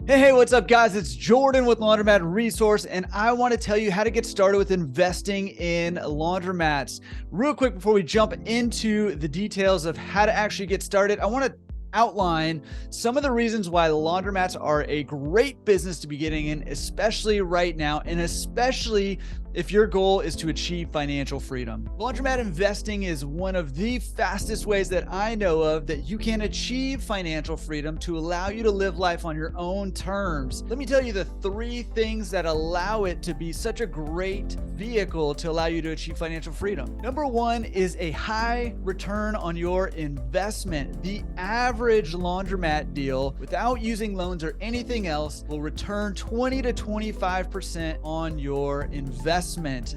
Hey, what's up, guys? It's Jordan with Laundromat Resource, and I want to tell you how to get started with investing in laundromats. Real quick, before we jump into the details of how to actually get started, I want to outline some of the reasons why laundromats are a great business to be getting in, especially right now, and especially if your goal is to achieve financial freedom. Laundromat investing is one of the fastest ways that I know of that you can achieve financial freedom to allow you to live life on your own terms. Let me tell you the 3 things that allow it to be such a great vehicle to allow you to achieve financial freedom. Number 1 is a high return on your investment. The average laundromat deal, without using loans or anything else, will return 20 to 25% on your investment.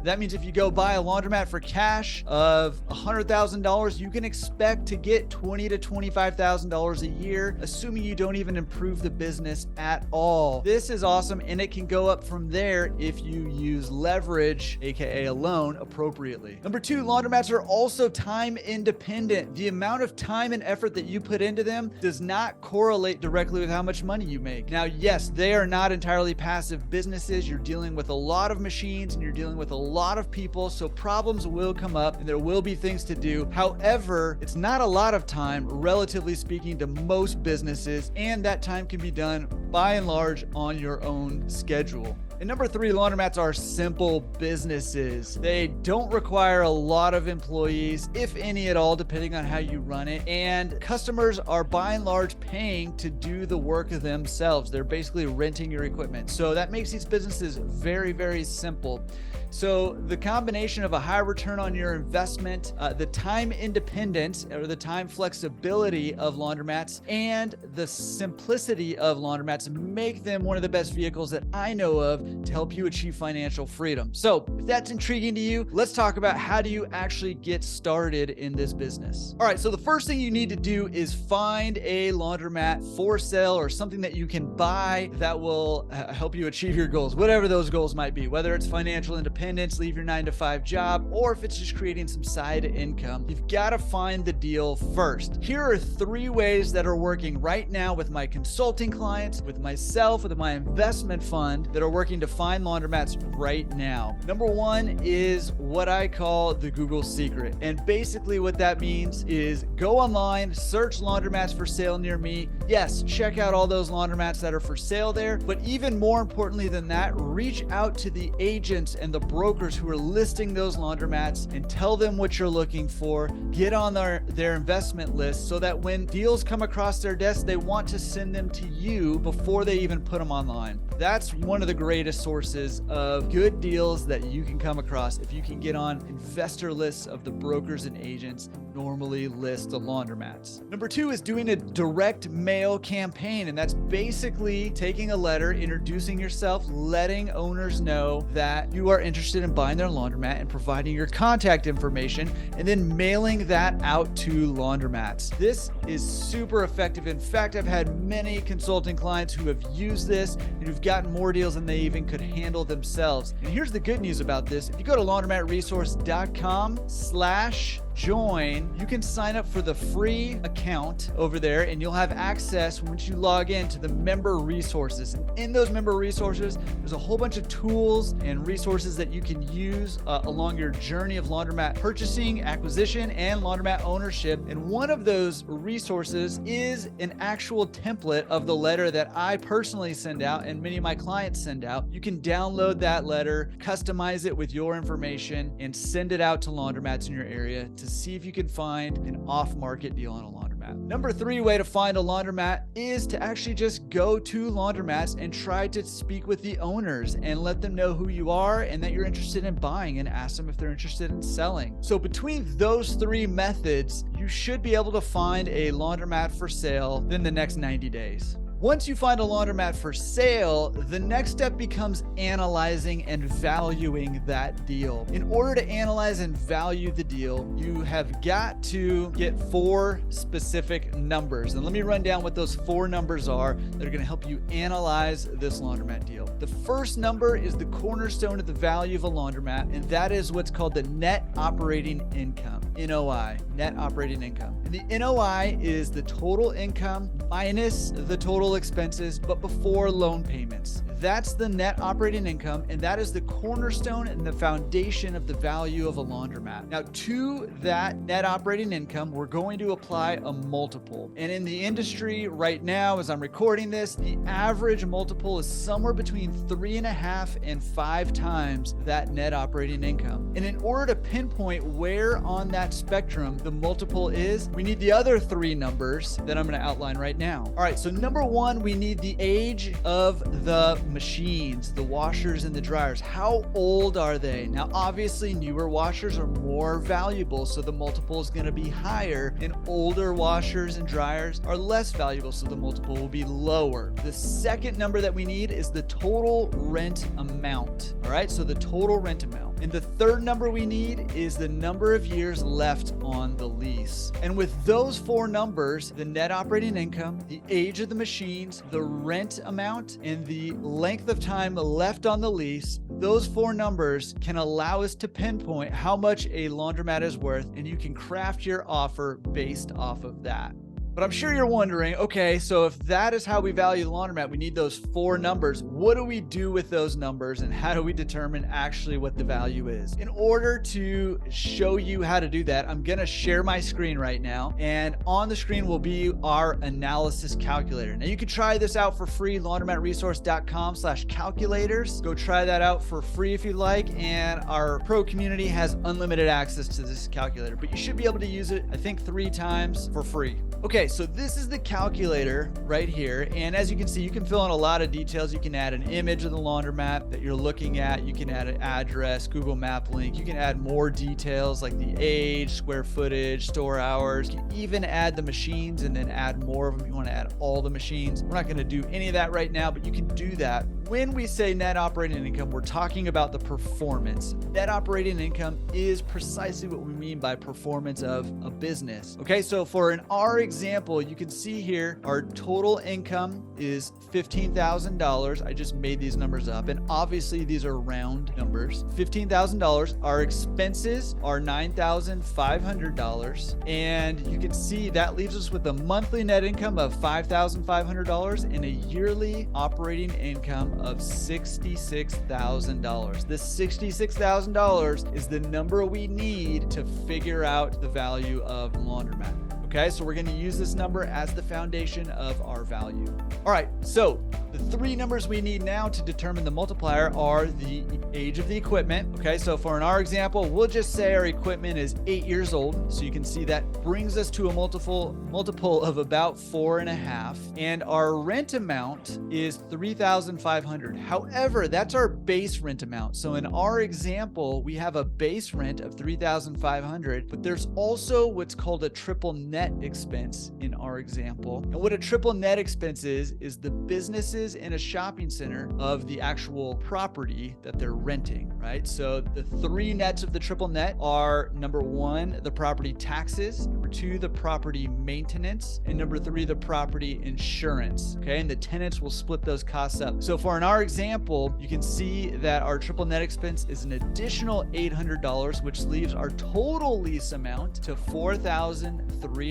That means if you go buy a laundromat for cash of $100,000, you can expect to get $20,000 to $25,000 a year, assuming you don't even improve the business at all. This is awesome, and it can go up from there if you use leverage, aka a loan, appropriately. Number 2, laundromats are also time independent. The amount of time and effort that you put into them does not correlate directly with how much money you make. Now, yes, they are not entirely passive businesses. You're dealing with a lot of machines and you're dealing with a lot of people, so problems will come up and there will be things to do. However, it's not a lot of time, relatively speaking, to most businesses, and that time can be done by and large on your own schedule. And number 3, laundromats are simple businesses. They don't require a lot of employees, if any at all, depending on how you run it. And customers are by and large paying to do the work themselves. They're basically renting your equipment. So that makes these businesses very, very simple. So the combination of a high return on your investment, the time independence or the time flexibility of laundromats, and the simplicity of laundromats make them one of the best vehicles that I know of to help you achieve financial freedom. So if that's intriguing to you, let's talk about how do you actually get started in this business. All right, so the first thing you need to do is find a laundromat for sale or something that you can buy that will help you achieve your goals, whatever those goals might be, whether it's financial independence, leave your 9-to-5 job, or if it's just creating some side income. You've got to find the deal first. Here are 3 ways that are working right now with my consulting clients, with myself, with my investment fund that are working to find laundromats right now. Number 1 is what I call the Google secret. And basically what that means is go online, search laundromats for sale near me. Yes, check out all those laundromats that are for sale there. But even more importantly than that, reach out to the agents and the brokers who are listing those laundromats and tell them what you're looking for. Get on their investment list so that when deals come across their desk, they want to send them to you before they even put them online. That's one of the greatest sources of good deals that you can come across if you can get on investor lists of the brokers and agents normally list the laundromats. Number 2 is doing a direct mail campaign, and that's basically taking a letter, introducing yourself, letting owners know that you are interested in buying their laundromat and providing your contact information, and then mailing that out to laundromats. This is super effective. In fact, I've had many consulting clients who have used this and who've gotten more deals than they even could handle themselves. And here's the good news about this. If you go to laundromatresource.com/join, you can sign up for the free account over there, and you'll have access once you log in to the member resources. And in those member resources, there's a whole bunch of tools and resources that you can use along your journey of laundromat purchasing, acquisition, and laundromat ownership. And one of those resources is an actual template of the letter that I personally send out and many of my clients send out. You can download that letter, customize it with your information, and send it out to laundromats in your area to see if you can find an off-market deal on a laundromat. Number 3 way to find a laundromat is to actually just go to laundromats and try to speak with the owners and let them know who you are and that you're interested in buying, and ask them if they're interested in selling. So between those 3 methods, you should be able to find a laundromat for sale in the next 90 days. Once you find a laundromat for sale, the next step becomes analyzing and valuing that deal. In order to analyze and value the deal, you have got to get 4 specific numbers. And let me run down what those 4 numbers are that are going to help you analyze this laundromat deal. The first number is the cornerstone of the value of a laundromat, and that is what's called the net operating income, NOI, net operating income. And the NOI is the total income minus the total payroll expenses, but before loan payments. That's the net operating income, and that is the cornerstone and the foundation of the value of a laundromat. Now, to that net operating income, we're going to apply a multiple. And in the industry right now, as I'm recording this, the average multiple is somewhere between 3.5 and 5 times that net operating income. And in order to pinpoint where on that spectrum the multiple is, we need the other 3 numbers that I'm going to outline right now. All right, so number 1, we need the age of the machines, the washers and the dryers. How old are they? Now, obviously, newer washers are more valuable, so the multiple is going to be higher, and older washers and dryers are less valuable, so the multiple will be lower. The second number that we need is the total rent amount. All right, so the total rent amount. And the third number we need is the number of years left on the lease. And with those 4 numbers, the net operating income, the age of the machines, the rent amount, and the length of time left on the lease, those 4 numbers can allow us to pinpoint how much a laundromat is worth, and you can craft your offer based off of that. But I'm sure you're wondering, okay, so if that is how we value the laundromat, we need those 4 numbers. What do we do with those numbers, and how do we determine actually what the value is? In order to show you how to do that, I'm gonna share my screen right now, and on the screen will be our analysis calculator. Now you can try this out for free, laundromatresource.com/calculators. Go try that out for free if you'd like, and our pro community has unlimited access to this calculator, but you should be able to use it, I think, 3 times for free. Okay, so this is the calculator right here. And as you can see, you can fill in a lot of details. You can add an image of the laundromat that you're looking at. You can add an address, Google Map link. You can add more details like the age, square footage, store hours. You can even add the machines and then add more of them. You want to add all the machines. We're not going to do any of that right now, but you can do that. When we say net operating income, we're talking about the performance. Net operating income is precisely what we mean by performance of a business. Okay, so for our example, you can see here our total income is $15,000. I just made these numbers up, and obviously these are round numbers. $15,000. Our expenses are $9,500, and you can see that leaves us with a monthly net income of $5,500 and a yearly operating income of $66,000. This $66,000 is the number we need to figure out the value of laundromat. Okay, so we're going to use this number as the foundation of our value. All right, so the 3 numbers we need now to determine the multiplier are the age of the equipment. Okay, so for in our example, we'll just say our equipment is 8 years old. So you can see that brings us to a multiple of about 4.5. And our rent amount is $3,500. However, that's our base rent amount. So in our example, we have a base rent of $3,500, but there's also what's called a triple net expense in our example. And what a triple net expense is the businesses in a shopping center of the actual property that they're renting, right? So the 3 nets of the triple net are number 1, the property taxes, number 2, the property maintenance, and number 3, the property insurance. Okay, and the tenants will split those costs up. So for in our example, you can see that our triple net expense is an additional $800, which leaves our total lease amount to $4,300.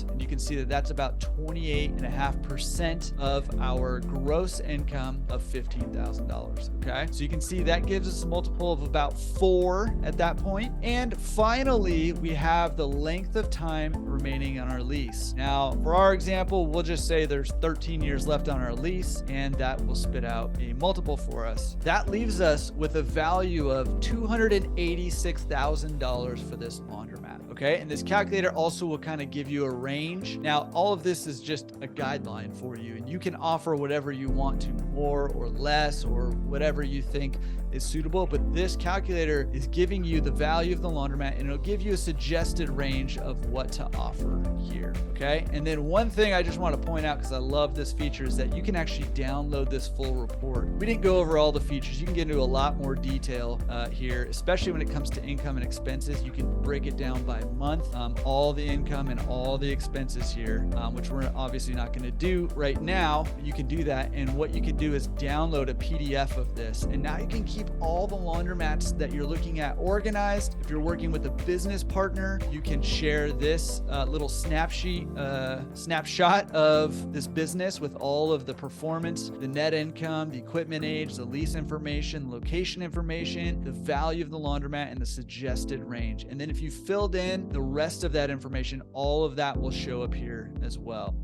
And you can see that that's about 28.5% of our gross income of $15,000. Okay, so you can see that gives us a multiple of about 4 at that point. And finally, we have the length of time remaining on our lease. Now, for our example, we'll just say there's 13 years left on our lease, and that will spit out a multiple for us. That leaves us with a value of $286,000 for this laundromat. Okay, and this calculator also will kind of give you a range. Now, all of this is just a guideline for you, and you can offer whatever you want to, more or less, or whatever you think is suitable. But this calculator is giving you the value of the laundromat, and it'll give you a suggested range of what to offer here. Okay, and then one thing I just want to point out, because I love this feature, is that you can actually download this full report. We didn't go over all the features. You can get into a lot more detail here, especially when it comes to income and expenses. You can break it down by month, all the income and all the expenses here, which we're obviously not going to do right now. You can do that. And what you can do is download a PDF of this. And now you can keep all the laundromats that you're looking at organized. If you're working with a business partner, you can share this little snapshot of this business with all of the performance, the net income, the equipment age, the lease information, location information, the value of the laundromat, and the suggested range. And then if you filled in the rest of that information, all of that will show up here as well.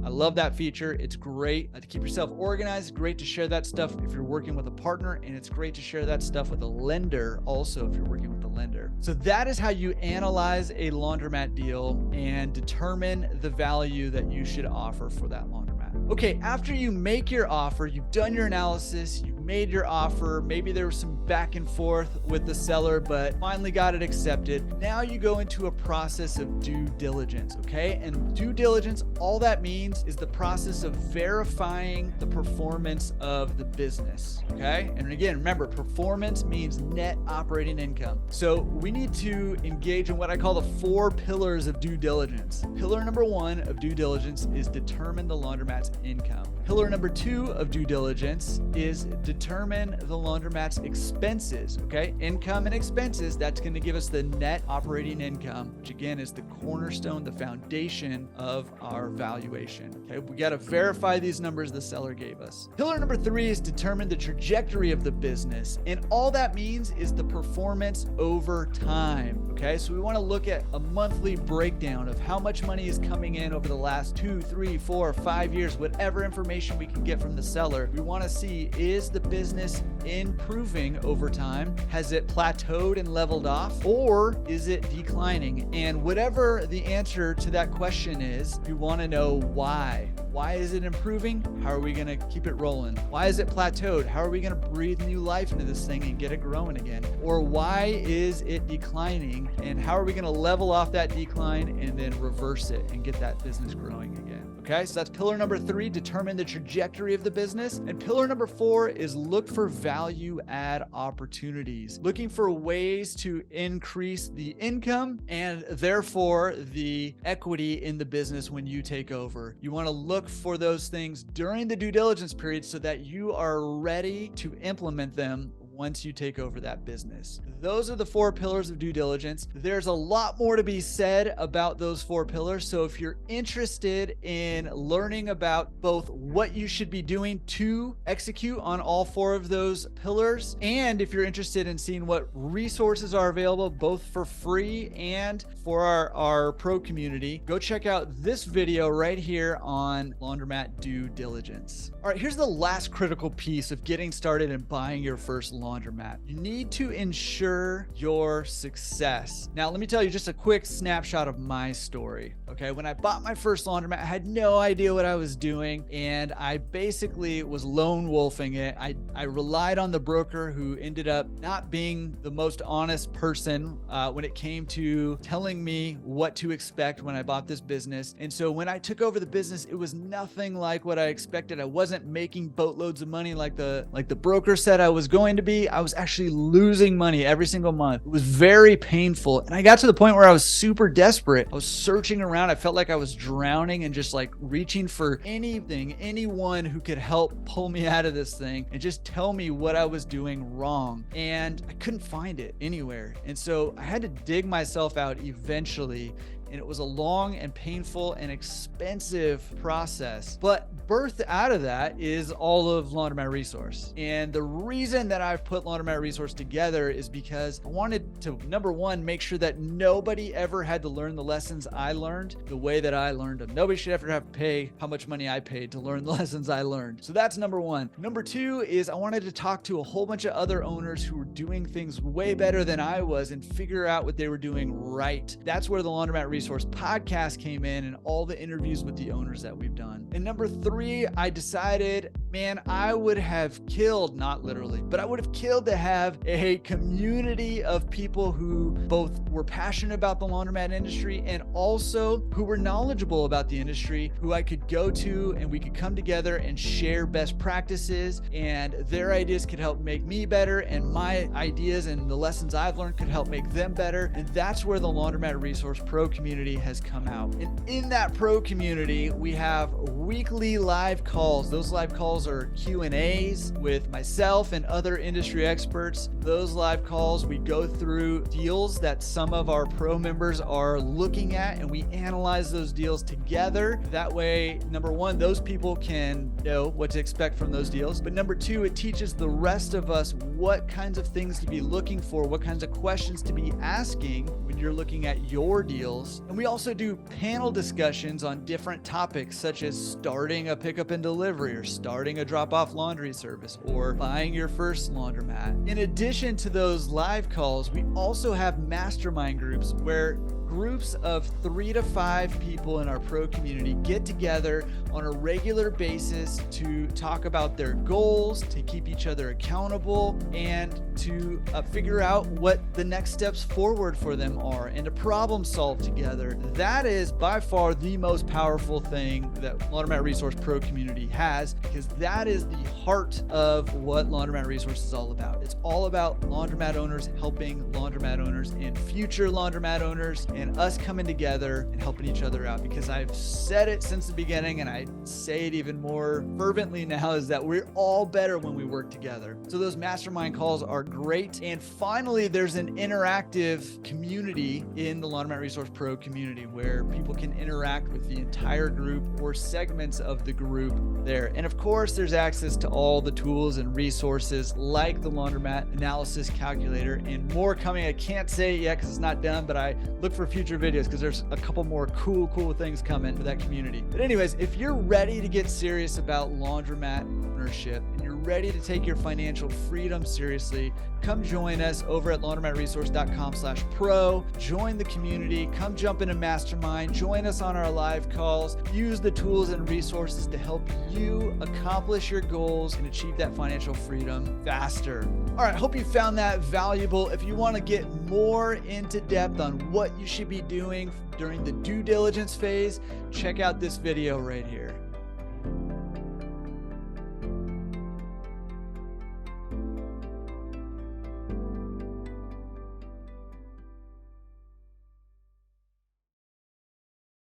I love that feature. It's great to keep yourself organized. Great to share that stuff if you're working with a partner, and it's great to share that stuff with a lender also if you're working with a lender. So that is how you analyze a laundromat deal and determine the value that you should offer for that laundromat. Okay, after you make your offer, you've done your analysis, you've made your offer, maybe there was some back and forth with the seller, but finally got it accepted. Now you go into a process of due diligence, okay? And due diligence, all that means is the process of verifying the performance of the business, okay? And again, remember, performance means net operating income. So we need to engage in what I call the 4 pillars of due diligence. Pillar number 1 of due diligence is determine the laundromat's income. Pillar number 2 of due diligence is determine the laundromat's expenses, okay? Income and expenses, that's going to give us the net operating income, which again is the cornerstone, the foundation of our valuation, okay? We got to verify these numbers the seller gave us. Pillar number 3 is determine the trajectory of the business. And all that means is the performance over time, okay? So we want to look at a monthly breakdown of how much money is coming in over the last 2, 3, 4, 5 years, whatever information we can get from the seller. We want to see, is the business improving over time? Has it plateaued and leveled off, or is it declining? And whatever the answer to that question is, we want to know why. Why is it improving? How are we going to keep it rolling? Why is it plateaued? How are we going to breathe new life into this thing and get it growing again? Or why is it declining? And how are we going to level off that decline and then reverse it and get that business growing again? Okay, so that's pillar number 3, determine the trajectory of the business. And pillar number 4 is look for value add opportunities, looking for ways to increase the income and therefore the equity in the business when you take over. You want to look for those things during the due diligence period so that you are ready to implement them once you take over that business. Those are the 4 pillars of due diligence. There's a lot more to be said about those 4 pillars. So if you're interested in learning about both what you should be doing to execute on all 4 of those pillars, and if you're interested in seeing what resources are available both for free and for our pro community, go check out this video right here on Laundromat due diligence. All right, here's the last critical piece of getting started and buying your first laundromat. You need to ensure your success. Now, let me tell you just a quick snapshot of my story. Okay, when I bought my first laundromat, I had no idea what I was doing, and I basically was lone wolfing it. I relied on the broker, who ended up not being the most honest person when it came to telling me what to expect when I bought this business. And so when I took over the business, it was nothing like what I expected. I wasn't making boatloads of money like the broker said I was going to be. I was actually losing money every single month. It was very painful. And I got to the point where I was super desperate. I was searching around. I felt like I was drowning and just like reaching for anything, anyone who could help pull me out of this thing and just tell me what I was doing wrong. And I couldn't find it anywhere. And so I had to dig myself out eventually. And it was a long and painful and expensive process. But birthed out of that is all of Laundromat Resource. And the reason that I've put Laundromat Resource together is because I wanted to, number 1, make sure that nobody ever had to learn the lessons I learned the way that I learned them. Nobody should ever have to pay how much money I paid to learn the lessons I learned. So that's number 1. Number 2 is I wanted to talk to a whole bunch of other owners who were doing things way better than I was and figure out what they were doing right. That's where the Laundromat Resource podcast came in and all the interviews with the owners that we've done. And number 3, I decided, man, I would have killed, not literally, but I would have killed to have a community of people who both were passionate about the laundromat industry and also who were knowledgeable about the industry, who I could go to and we could come together and share best practices, and their ideas could help make me better, and my ideas and the lessons I've learned could help make them better. And that's where the Laundromat Resource Pro community community has come out. And in that pro community, we have weekly live calls. Those live calls are Q&As with myself and other industry experts. Those live calls, we go through deals that some of our pro members are looking at, and we analyze those deals together. That way, number one, those people can know what to expect from those deals. But number two, it teaches the rest of us what kinds of things to be looking for, what kinds of questions to be asking when you're looking at your deals. And we also do panel discussions on different topics, such as starting a pickup and delivery, or starting a drop-off laundry service, or buying your first laundromat. In addition to those live calls, we also have mastermind groups where groups of 3 to 5 people in our pro community get together on a regular basis to talk about their goals, to keep each other accountable, and to figure out what the next steps forward for them are, and to problem solve together. That is by far the most powerful thing that Laundromat Resource Pro community has, because that is the heart of what Laundromat Resource is all about. It's all about laundromat owners helping laundromat owners and future laundromat owners, and us coming together and helping each other out. Because I've said it since the beginning, and I say it even more fervently now, is that we're all better when we work together. So those mastermind calls are great. And finally, there's an interactive community in the Laundromat Resource Pro community where people can interact with the entire group or segments of the group there. And of course, there's access to all the tools and resources like the Laundromat Analysis Calculator and more coming. I can't say it yet because it's not done, but I look for future videos because there's a couple more cool things coming for that community. But anyways, if you're ready to get serious about laundromat ownership and you're ready to take your financial freedom seriously, come join us over at laundromatresource.com/pro. Join the community, come jump in a mastermind, join us on our live calls, use the tools and resources to help you accomplish your goals and achieve that financial freedom faster. All right, hope you found that valuable. If you want to get more into depth on what you should be doing during the due diligence phase, check out this video right here.